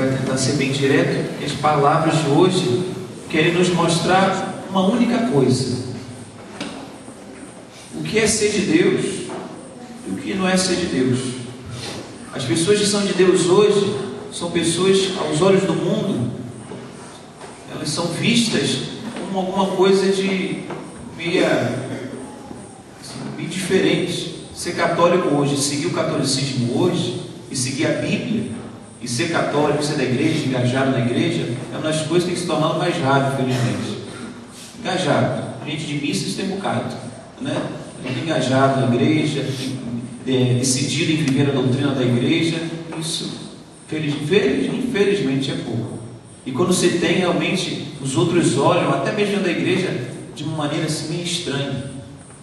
vai tentar ser bem direto, que as palavras de hoje querem nos mostrar uma única coisa: o que é ser de Deus e o que não é ser de Deus. As pessoas que são de Deus hoje são pessoas, aos olhos do mundo, elas são vistas como alguma coisa de meio diferente. Ser católico hoje, seguir o catolicismo hoje, e seguir a Bíblia, e ser católico, ser da igreja, engajado na igreja, é uma das coisas que tem se tornado mais raro, infelizmente. Engajado. Gente de missas tem um bocado, né? Gente engajado na igreja, decidido em viver a doutrina da igreja, isso, infelizmente, é pouco. E quando você tem, realmente, os outros olham, até mesmo da igreja, de uma maneira assim meio estranha.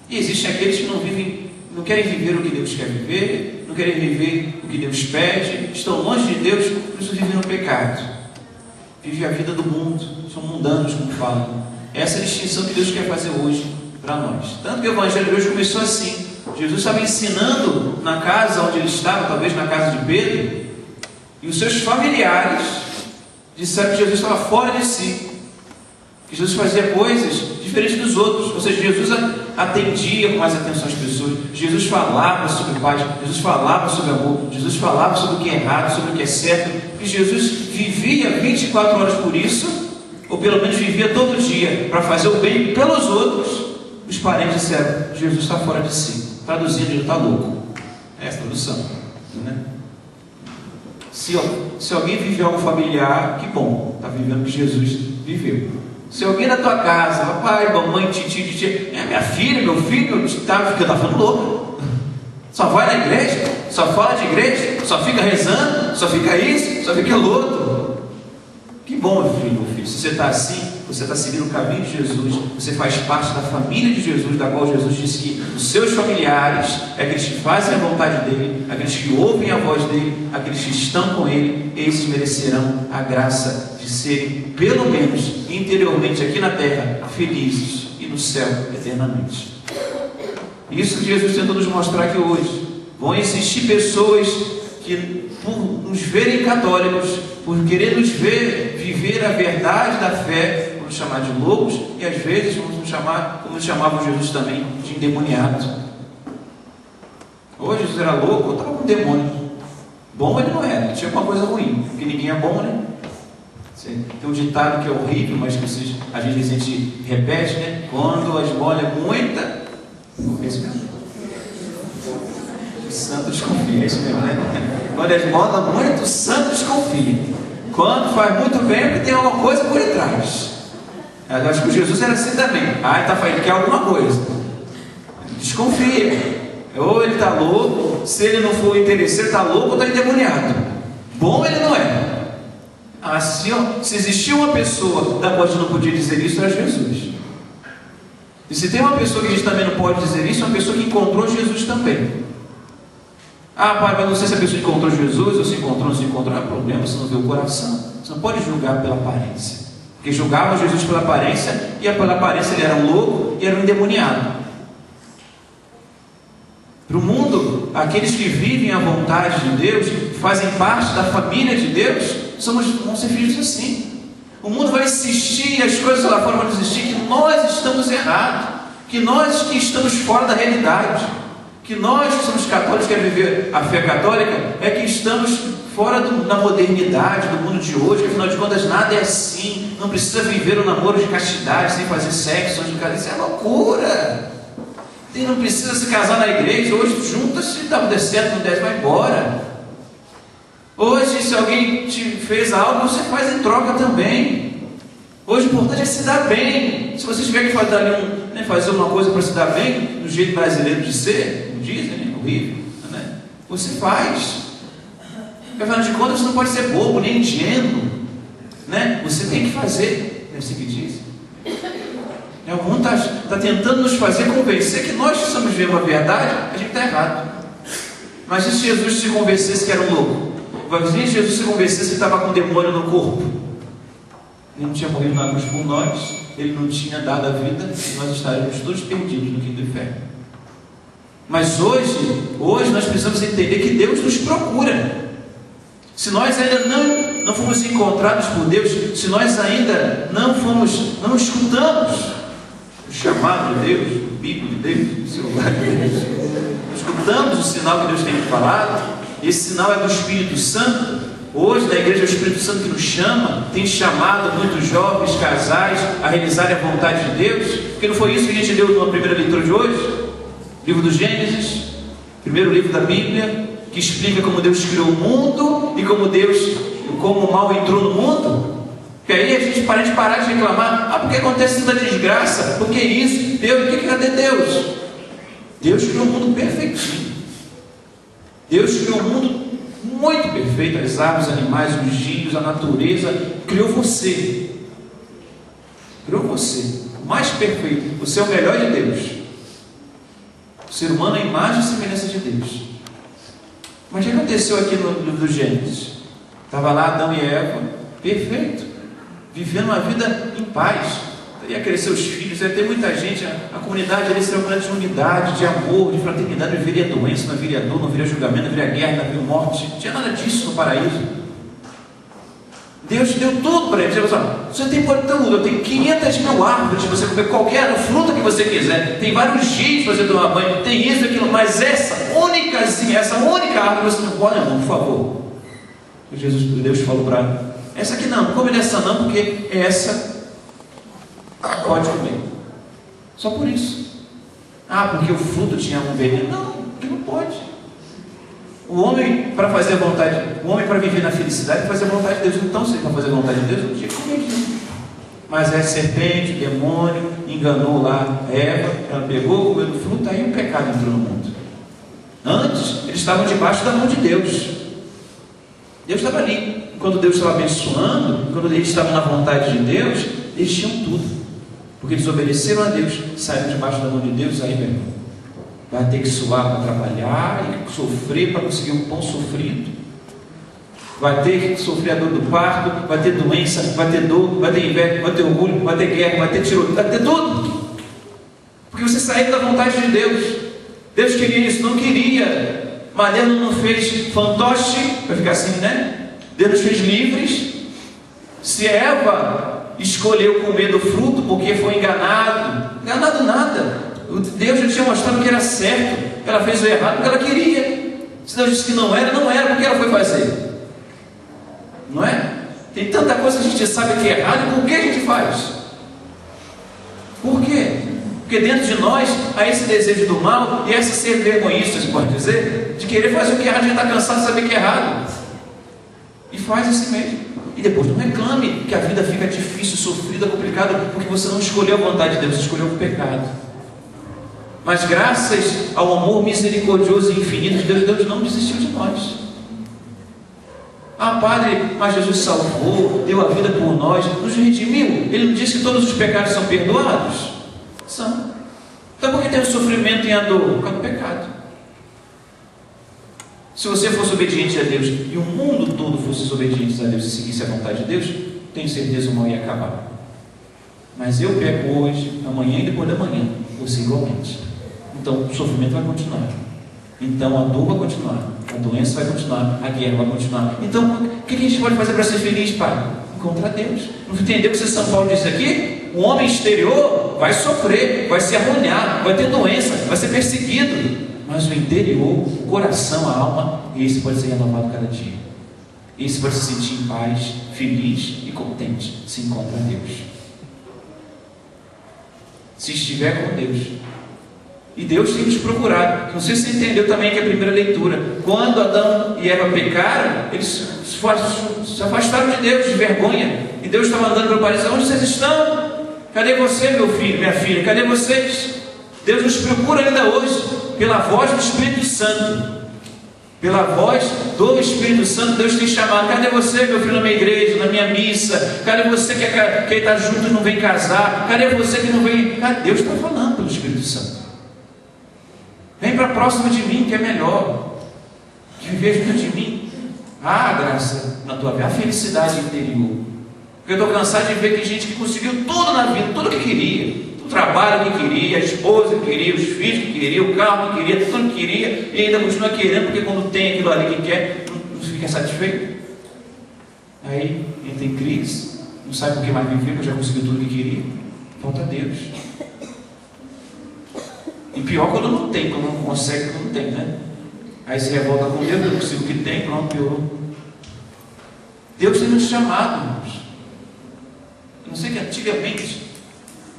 E existem aqueles que não querem viver o que Deus quer viver, não querem viver o que Deus pede, estão longe de Deus, por isso vivem no pecado. Vivem a vida do mundo, são mundanos, como falam. Essa é a distinção que Deus quer fazer hoje para nós. Tanto que o Evangelho de hoje começou assim. Jesus estava ensinando na casa onde ele estava, talvez na casa de Pedro, e os seus familiares disseram que Jesus estava fora de si, que Jesus fazia coisas diferentes dos outros. Ou seja, Jesus atendia com mais atenção as pessoas, Jesus falava sobre paz, Jesus falava sobre amor, Jesus falava sobre o que é errado, sobre o que é certo, e Jesus vivia 24 horas por isso, ou pelo menos vivia todo dia para fazer o bem pelos outros. Os parentes disseram: Jesus está fora de si. Traduzindo, ele está louco. É essa tradução, né? Se alguém vive algo familiar, que bom, está vivendo o que Jesus viveu. Se alguém na tua casa, papai, mamãe, titi, minha filha, meu filho, está ficando louco, só vai na igreja, só fala de igreja, só fica rezando, só fica isso, só fica outro. Que bom, meu filho, se você está assim, você está seguindo o caminho de Jesus, você faz parte da família de Jesus, da qual Jesus disse que os seus familiares, aqueles que fazem a vontade dele, aqueles que ouvem a voz dele, aqueles que estão com ele, esses merecerão a graça de serem, pelo menos interiormente aqui na terra, felizes, e no céu eternamente. Isso que Jesus tentou nos mostrar aqui hoje. Vão existir pessoas que, por nos verem católicos, por querer nos ver viver a verdade da fé, vamos chamar de loucos, e às vezes vamos chamar, como chamavam Jesus também, de endemoniados. Hoje Jesus era louco, eu estava com um demônio. Bom ele não era, tinha alguma coisa ruim, porque ninguém é bom, né? Tem um ditado que é horrível, mas que às vezes a gente repete, né? Quando a esmola é muita, o santo desconfia, é isso mesmo, né? Quando a esmola muito, o santo desconfia. Quando faz muito bem, é porque tem alguma coisa por detrás. Eu acho que Jesus era assim também. Ele quer alguma coisa. Desconfia. Ou ele está louco, se ele não for interesseiro, está louco ou está endemoniado. Bom ele não é. Assim, se existia uma pessoa da qual a gente não podia dizer isso, era Jesus. E se tem uma pessoa que a gente também não pode dizer isso, é uma pessoa que encontrou Jesus também. Pai, mas não sei se a pessoa encontrou Jesus, ou se encontrou, não se encontrou, não é problema, você não vê o coração. Você não pode julgar pela aparência. Porque julgavam Jesus pela aparência, e pela aparência ele era um louco e era um endemoniado. Para o mundo, aqueles que vivem a vontade de Deus, fazem parte da família de Deus, vão ser filhos assim. O mundo vai insistir, as coisas lá fora vão insistir que nós estamos errados, que nós que estamos fora da realidade, que nós que somos católicos, queremos viver a fé católica, é que estamos fora da modernidade, do mundo de hoje, que afinal de contas nada é assim, não precisa viver um namoro de castidade, sem fazer sexo antes de casar, isso é loucura. E não precisa se casar na igreja, hoje junta-se, está dando certo, não der, vai embora. Hoje, se alguém te fez algo, você faz em troca também. Hoje o importante é se dar bem. Se você tiver que fazer uma coisa para se dar bem, do jeito brasileiro de ser, como dizem, né? Horrível, né? Você faz. Afinal de contas, você não pode ser bobo, nem ingênuo, né? Você tem que fazer, é assim que diz. O mundo está tentando nos fazer convencer que nós que estamos vivendo a verdade, a gente está errado. Mas e se Jesus se convencesse que era um louco? Se Jesus se convencesse que estava com um demônio no corpo? Ele não tinha morrido na cruz por nós, ele não tinha dado a vida, e nós estaríamos todos perdidos no quinto inferno. Mas hoje nós precisamos entender que Deus nos procura. se nós ainda não fomos encontrados por Deus, se nós ainda não escutamos o chamado de Deus, o Bíblia de Deus, o celular de Deus, escutamos o sinal que Deus tem falado, esse sinal é do Espírito Santo. Hoje na igreja é o Espírito Santo que nos chama, tem chamado muitos jovens, casais, a realizarem a vontade de Deus, porque não foi isso que a gente deu na primeira leitura de hoje? Livro do Gênesis, primeiro livro da Bíblia, que explica como Deus criou o mundo e como o mal entrou no mundo. Que aí a gente para de reclamar, porque acontece tanta desgraça, porque isso, Deus, cadê Deus? Deus criou um mundo perfeitinho. Deus criou um mundo muito perfeito, as árvores, os animais, os rios, a natureza, criou você. Criou você, o mais perfeito, você é o melhor de Deus. O ser humano é a imagem e semelhança de Deus. Mas o que aconteceu aqui no livro do Gênesis? Estava lá Adão e Eva, perfeito, vivendo uma vida em paz. Ia crescer os filhos, ia ter muita gente, a comunidade ali seria uma comunidade de unidade, de amor, de fraternidade, não haveria doença, não haveria dor, não haveria julgamento, não haveria guerra, não haveria morte, não tinha nada disso no paraíso. Deus deu tudo para eles. Ele falou assim: você tem tudo, eu tenho 500 mil árvores, você comer qualquer fruta que você quiser, tem vários jeitos para você tomar banho, tem isso, aquilo, mas essa única árvore você não pode, não, por favor. Deus falou para essa aqui não come dessa não, porque essa pode comer. Só por isso. Porque o fruto tinha um veneno. Não, porque não pode. O homem, para fazer a vontade, o homem para viver na felicidade, fazer a vontade de Deus. Então, se ele para fazer a vontade de Deus, não tinha que comer aquilo. Mas a serpente, o demônio, enganou lá Eva, ela pegou, comeu do fruto, aí o pecado entrou no mundo. Antes, eles estavam debaixo da mão de Deus. Deus estava ali. Quando Deus estava abençoando, quando eles estavam na vontade de Deus, eles tinham tudo. Porque eles obedeceram a Deus, saíram debaixo da mão de Deus, aí, meu irmão, vai ter que suar para trabalhar e sofrer para conseguir um pão sofrido. Vai ter que sofrer a dor do parto, vai ter doença, vai ter dor, vai ter inveja, vai ter orgulho, vai ter guerra, vai ter tiroteio, vai ter tudo. Porque você saiu da vontade de Deus. Deus queria isso, não queria. Mas Deus não fez fantoche, para ficar assim, né? Deus nos fez livres. Se Eva escolheu comer do fruto porque foi enganado nada. Deus já tinha mostrado que era certo. Ela fez o errado porque ela queria. Se Deus disse que não era porque ela foi fazer. Não é? Tem tanta coisa que a gente sabe que é errado, e por que a gente faz? Por quê? Porque dentro de nós há esse desejo do mal e esse ser vergonhista, se pode dizer, de querer fazer o que é errado. A gente está cansado de saber que é errado e faz assim mesmo. E depois não reclame que a vida fica difícil, sofrida, complicada, porque você não escolheu a vontade de Deus, você escolheu o pecado. Mas graças ao amor misericordioso e infinito de Deus, Deus não desistiu de nós. Padre, mas Jesus salvou, deu a vida por nós, nos redimiu. Ele não disse que todos os pecados são perdoados? São. Então por que tem o sofrimento e a dor? Por causa do pecado. Se você fosse obediente a Deus e o mundo todo fosse obediente a Deus e seguisse a vontade de Deus, tenho certeza o mal ia acabar. Mas eu peco hoje, amanhã e depois da manhã, você igualmente. Então o sofrimento vai continuar. Então a dor vai continuar, a doença vai continuar, a guerra vai continuar. Então o que a gente pode fazer para ser feliz, Pai? Encontrar Deus. Não entendeu o que São Paulo disse aqui? O homem exterior vai sofrer, vai se arruinar, vai ter doença, vai ser perseguido. Mas o interior, o coração, a alma, esse pode ser renovado cada dia. Esse pode se sentir em paz, feliz e contente. Se encontra Deus. Se estiver com Deus. E Deus tem nos procurado. Não sei se você entendeu também que é a primeira leitura. Quando Adão e Eva pecaram, eles se afastaram de Deus, de vergonha. E Deus estava andando pelo paraíso. Onde vocês estão? Cadê você, meu filho, minha filha? Cadê vocês? Deus nos procura ainda hoje, pela voz do Espírito Santo. Pela voz do Espírito Santo, Deus tem chamado. Cadê você, meu filho, na minha igreja, na minha missa? Cadê você que quer estar junto e não vem casar? Cadê você que não vem? Deus está falando pelo Espírito Santo. Vem para próximo de mim, que é melhor. Que viver junto de mim. Graça na tua vida, a felicidade interior. Porque eu estou cansado de ver que gente que conseguiu tudo na vida, tudo que queria. O trabalho que queria, a esposa que queria, os filhos que queria, o carro que queria, tudo que queria, e ainda continua querendo, porque quando tem aquilo ali que quer, não fica satisfeito. Aí entra em crise, não sabe por que mais viver, porque já conseguiu tudo o que queria. Falta Deus. E pior quando não tem, quando não consegue, quando não tem, né? Aí se revolta com Deus, não consigo o que tem, pronto, piorou. Deus tem nos chamado, irmãos. Eu não sei que antigamente,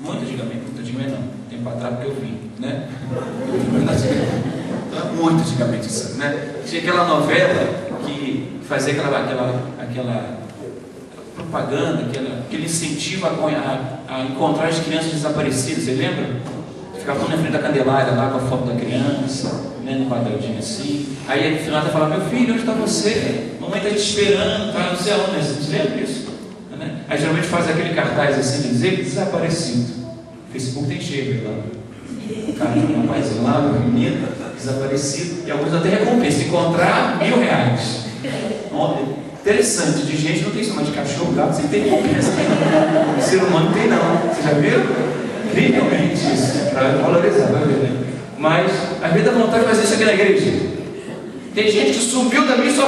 muito antigamente não, tempo para trás porque eu vi, né? Muito antigamente, né? Tinha aquela novela que fazia aquela propaganda, aquele incentivo a encontrar as crianças desaparecidas, você lembra? Ficava na frente da Candelária lá com a foto da criança, né, no quadradinho assim. Aí no final ela falava: meu filho, onde está você? Mamãe está te esperando, tá? Não sei aonde, você lembra disso? Né? Aí geralmente faz aquele cartaz assim de dizer desaparecido. O Facebook tem cheio lá. O cara de um rapazinho lá, um menino, desaparecido. E alguns até recompensa, encontrar R$1000. Interessante, de gente não tem isso, mas de cachorro, gato, você tem recompensa. O ser humano não tem não. Você já viu? Incrivelmente isso, para valorizar, vai ver, né? Mas às vezes dá vontade de fazer isso aqui na igreja. Tem gente que sumiu da minha só.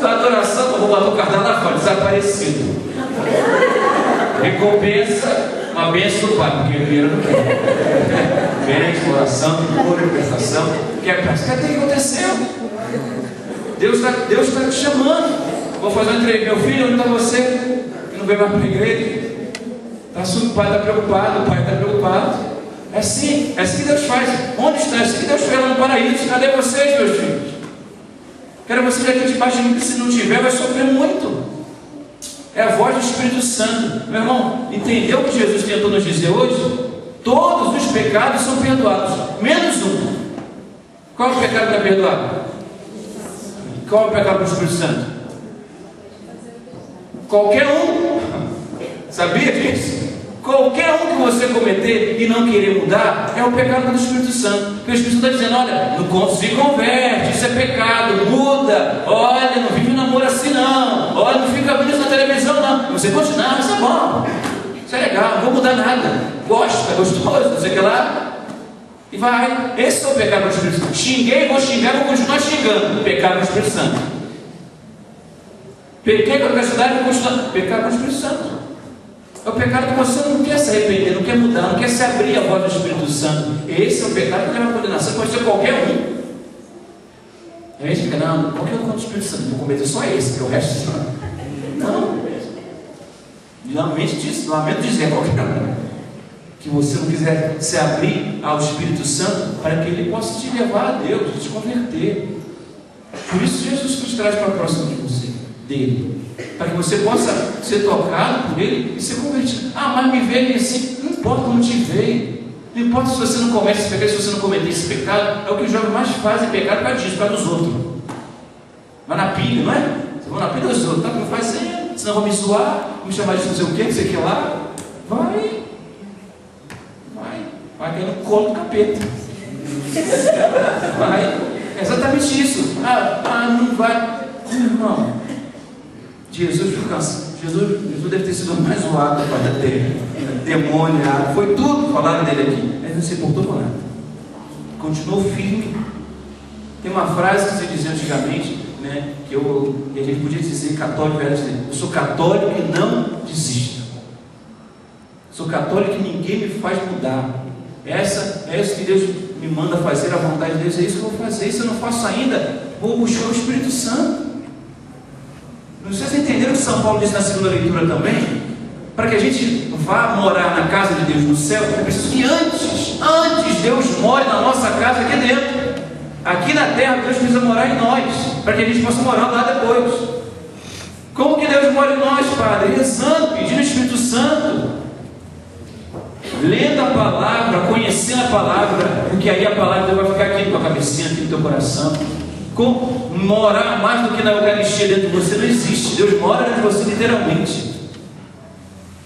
A adoração, eu vou botar o cartão lá fora, desaparecido. Recompensa, uma bênção do Pai, porque o dinheiro não quer. Bênção, oração, libertação. Cadê o que aconteceu? Deus está te chamando. Vou fazer uma entrevista. Meu filho, onde está você? Que não veio mais para a igreja. O pai está preocupado, o pai está preocupado. É assim que Deus faz. Onde está? É assim que Deus fez lá no paraíso. Cadê vocês, meus filhos? Quero vocês aqui debaixo de mim, que se não tiver, vai sofrer muito. É a voz do Espírito Santo. Meu irmão, entendeu o que Jesus tentou nos dizer hoje? Todos os pecados são perdoados, menos um. Qual é o pecado que é perdoado? Qual é o pecado do Espírito Santo? Qualquer um. Sabia disso? Qualquer um que você cometer e não querer mudar é o pecado do Espírito Santo. Porque o Espírito Santo está dizendo: olha, não se converte, isso é pecado, muda. Olha, não vive um namoro assim não. Olha, não fica vendo isso na televisão não. Você continua, isso é bom, isso é legal, não vou mudar nada. Gosta, é gostoso, não sei o que lá. E vai. Esse é o pecado do Espírito Santo. Xinguei, vou xingar, vou continuar xingando. O pecado do Espírito Santo. Pequei com a universidade, vou continuar. Pecado do Espírito Santo. É o pecado que você não quer se arrepender, não quer mudar, não quer se abrir a voz do Espírito Santo. Esse é o pecado que leva à condenação. Pode ser qualquer um. A gente fica: não, qualquer um contra o Espírito Santo. Vou cometer só esse, porque o resto não. Lamento dizer qualquer um. Que você não quiser se abrir ao Espírito Santo para que ele possa te levar a Deus, te converter. Por isso Jesus te traz para próximo de você, dele, para que você possa ser tocado por ele e ser convertido. Ah, mas me veio assim. Não importa como te veio. Não importa se você não comete esse pecado, se você não cometer esse pecado. É o que os jovens mais fazem, pecado para disso, para dos outros. Vai na pilha, não é? Você vai na pilha dos outros, tá? Não faz assim, senão vão me zoar, vão me chamar de não sei o que, não sei o que lá. Vai cair no colo do capeta. Vai. É exatamente isso. Não vai. Irmão, Jesus ficou cansado. Jesus deve ter sido o mais zoado da terra. Demônio, foi tudo. Falaram dele aqui. Ele não se importou com nada. Continuou firme. Tem uma frase que se dizia antigamente, né, que a gente podia dizer católico, era dizer: eu sou católico e não desisto. Sou católico e ninguém me faz mudar. É isso que Deus me manda fazer, a vontade de Deus, é isso que eu vou fazer. E se eu não faço ainda, vou buscar o Espírito Santo. Não sei se vocês entenderam o que São Paulo disse na segunda leitura também. Para que a gente vá morar na casa de Deus no céu, é preciso que antes Deus more na nossa casa aqui dentro. Aqui na terra Deus precisa morar em nós, para que a gente possa morar lá depois. Como que Deus mora em nós, Padre? Rezando, pedindo o Espírito Santo, lendo a palavra, conhecendo a palavra, porque aí a palavra vai ficar aqui na tua cabecinha, aqui no teu coração. Morar mais do que na Eucaristia dentro de você não existe. Deus mora dentro de você literalmente.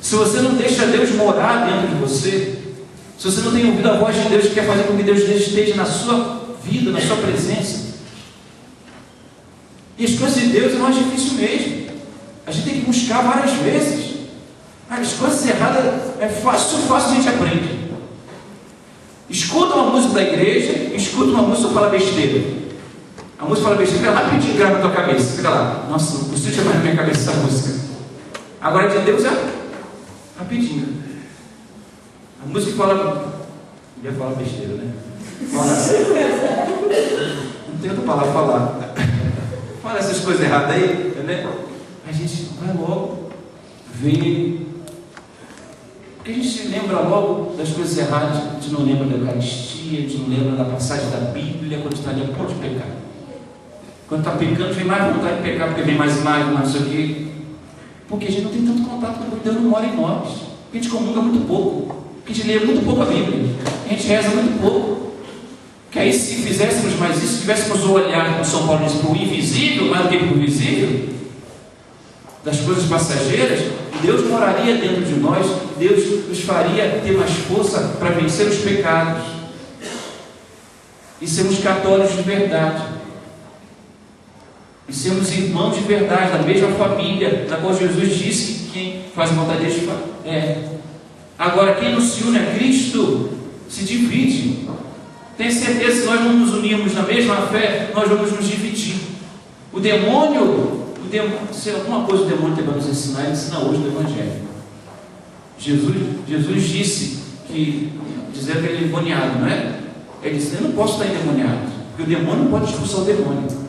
Se você não deixa Deus morar dentro de você, se você não tem ouvido a voz de Deus que quer fazer com que Deus esteja na sua vida, na sua presença, e as coisas de Deus é mais difícil mesmo. A gente tem que buscar várias vezes. As coisas erradas é fácil a gente aprende. Escuta uma música da igreja, escuta uma música e fala besteira. A música fala besteira, fica lá rapidinho, grava na tua cabeça. Fica lá. Nossa, não consigo chamar na minha cabeça essa música. Agora de Deus é rapidinho. A música fala. Eu ia falar besteira, né? Fala. Não tem outra palavra para falar. Fala essas coisas erradas aí, né? A gente vai logo ver. Porque a gente se lembra logo das coisas erradas. A gente não lembra da Eucaristia, a gente não lembra da passagem da Bíblia quando está ali a ponto de pecar. Quando está pecando, vem mais vontade de pecar, porque vem mais mágoa, não sei o quê. Porque a gente não tem tanto contato com Deus, não mora em nós. Porque a gente comunga muito pouco. Porque a gente lê muito pouco a Bíblia. A gente reza muito pouco. Que aí, se fizéssemos mais isso, se tivéssemos o olhar, como São Paulo diz, para o invisível, mais do que para o visível, das coisas passageiras, Deus moraria dentro de nós, Deus nos faria ter mais força para vencer os pecados e sermos católicos de verdade. E sermos irmãos de verdade, da mesma família, da qual Jesus disse que quem faz a vontade de Deus é. Agora, quem não se une a Cristo, se divide. Tem certeza que se nós não nos unirmos na mesma fé, nós vamos nos dividir. O demônio, se alguma coisa o demônio tem para nos ensinar, ele ensina hoje no Evangelho. Jesus disse que, dizendo que ele é endemoniado, não é? Ele disse, eu não posso estar endemoniado, porque o demônio não pode expulsar o demônio.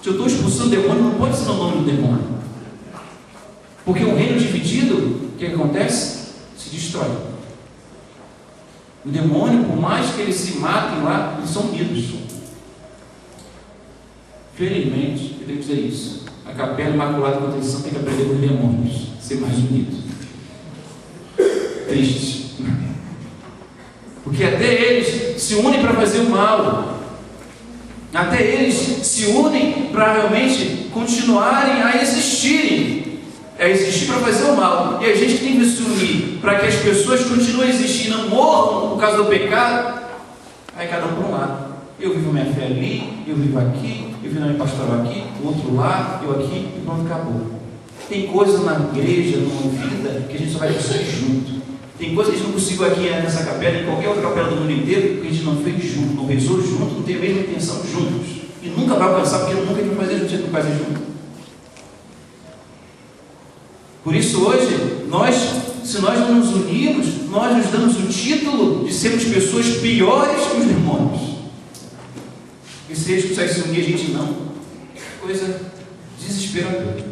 Se eu estou expulsando o demônio, não pode ser o nome do demônio. Porque um reino dividido, o que acontece? Se destrói. O demônio, por mais que eles se matem lá, eles são unidos. Felizmente, eu tenho que dizer isso. A Capela Imaculada Conceição tem que aprender com os demônios, ser mais unido. Triste. Porque até eles se unem para fazer o mal. Até eles se unem para realmente continuarem a existirem. É existir para fazer o mal. E a gente tem que se unir para que as pessoas continuem a existir, não morram por causa do pecado. Aí cada um para um lado. Eu vivo minha fé ali, eu vivo aqui, eu vivo na minha pastoral aqui, o outro lá, eu aqui, e pronto, acabou. Tem coisa na igreja, na vida, que a gente só vai conseguir junto. Tem coisa que a gente não conseguiu aqui nessa capela, em qualquer outra capela do mundo inteiro, porque a gente não fez junto, não rezou junto, não tem a mesma intenção juntos. E nunca vai alcançar, porque nunca a gente vai fazer junto, a gente não fazer junto. Por isso hoje, se nós não nos unirmos, nós nos damos o título de sermos pessoas piores que os demônios. E se eles conseguem se unir, a gente não. Coisa desesperadora.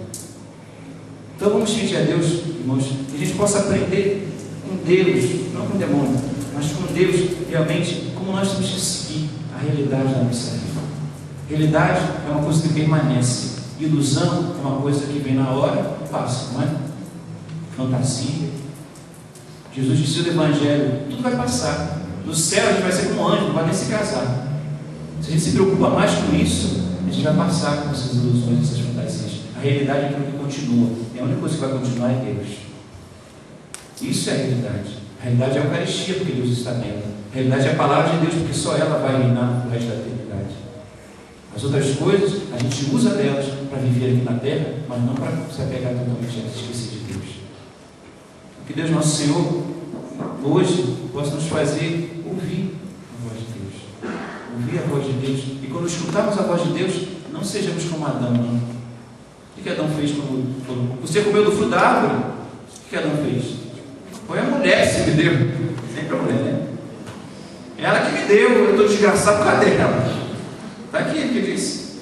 Então vamos pedir a Deus, irmãos, que a gente possa aprender com Deus, não com o demônio, mas com Deus, realmente, como nós temos que seguir a realidade da nossa vida. Realidade é uma coisa que permanece. Ilusão é uma coisa que vem na hora e passa, não é? Fantasia. Jesus disse no Evangelho, tudo vai passar. No céu a gente vai ser como anjo, não vai nem se casar. Se a gente se preocupa mais com isso, a gente vai passar com essas ilusões, essas fantasias. A realidade é aquilo que continua. E a única coisa que vai continuar é Deus. Isso é a realidade. A realidade é a Eucaristia, porque Deus está nela. A realidade é a palavra de Deus, porque só ela vai reinar no resto da eternidade. As outras coisas, a gente usa delas para viver aqui na terra, mas não para se apegar totalmente a ela, esquecer de Deus. Que Deus nosso Senhor, hoje, possa nos fazer ouvir a voz de Deus. Ouvir a voz de Deus. E quando escutarmos a voz de Deus, não sejamos como Adão, não. O que Adão fez quando falou? Você comeu do fruto da árvore? O que Adão fez? Foi a mulher que me deu. Sempre a mulher, né? Ela que me deu, eu estou desgraçado por causa dela. Está aqui o que disse.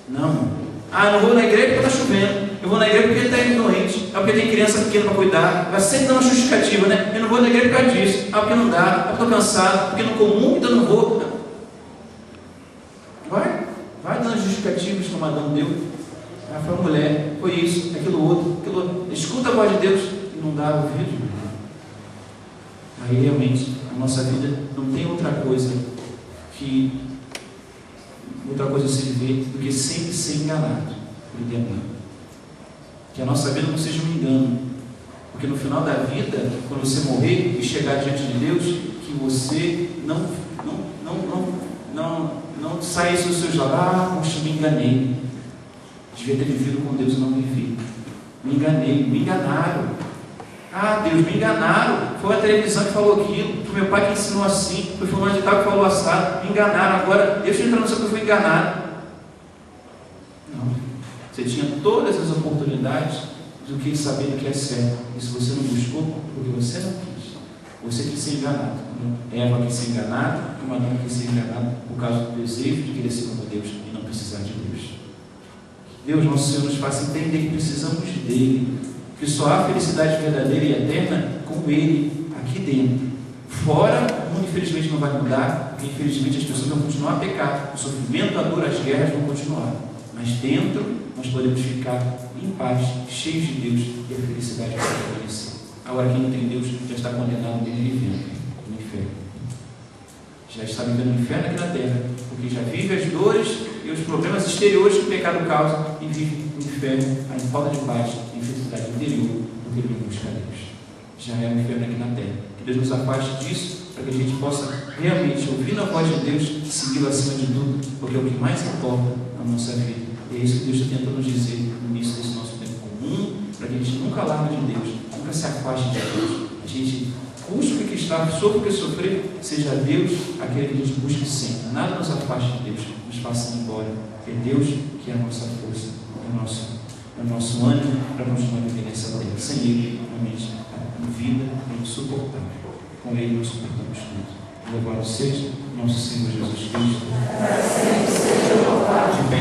Não. Eu não vou na igreja porque está chovendo. Eu vou na igreja porque ele está indo doente. É porque tem criança pequena para cuidar. Vai sempre dar uma justificativa, né? Eu não vou na igreja por causa disso. Porque não dá. Porque estou cansado. Porque não comum, então não vou. Vai dando justificativas como Adão deu. Foi a mulher, foi isso, aquilo outro. Escuta a voz de Deus e não dá ouvido. Aí realmente a nossa vida não tem outra coisa a se viver do que sempre ser enganado pelo demônio. Que a nossa vida não seja um engano, porque no final da vida, quando você morrer e chegar diante de Deus, que você não saia dos seus lábios, poxa, me enganei, devia ter vivido com Deus e não vivi, me enganei, me enganaram. Ah, Deus, me enganaram. Foi a televisão que falou aquilo. Foi meu pai que ensinou assim. Foi fulano de tal que falou assado. Me enganaram. Agora, Deus entrou no céu porque eu fui enganado. Não. Você tinha todas as oportunidades do que saber do que é certo. E se você não buscou, porque você não quis. Você quis ser enganado. Eva quis ser enganada. E Adão quis ser enganado por causa do desejo de querer ser como Deus e não precisar de Deus. Deus, nosso Senhor, nos faça entender que precisamos dele. Que só há felicidade verdadeira e eterna com Ele aqui dentro. Fora, o mundo infelizmente não vai mudar, porque infelizmente as pessoas vão continuar a pecar. O sofrimento, a dor, as guerras vão continuar. Mas dentro nós podemos ficar em paz, cheios de Deus, e a felicidade vai permanecer. Agora, quem não tem Deus já está condenado a viver no inferno. Já está vivendo no inferno aqui na terra, porque já vive as dores e os problemas exteriores que o pecado causa e vive no inferno, a falta de paz e infelicidade interior, porque ele não busca Deus. Já é um inferno aqui na terra. Que Deus nos afaste disso, para que a gente possa realmente ouvir a voz de Deus e segui-lo acima de tudo, porque é o que mais importa na nossa vida. E é isso que Deus está tentando nos dizer no início desse nosso tempo comum, para que a gente nunca largue de Deus, nunca se afaste de Deus. A gente custe o que está, sofra o que sofrer, seja Deus aquele que a gente busque sempre. Nada nos afaste de Deus, nos faça ir embora. É Deus que é a nossa força, é o nosso ânimo para continuar vivendo nessa terra. Sem Ele, realmente, a vida é insuportável. Com Ele nós suportamos tudo. Louvado seja nosso Senhor Jesus Cristo.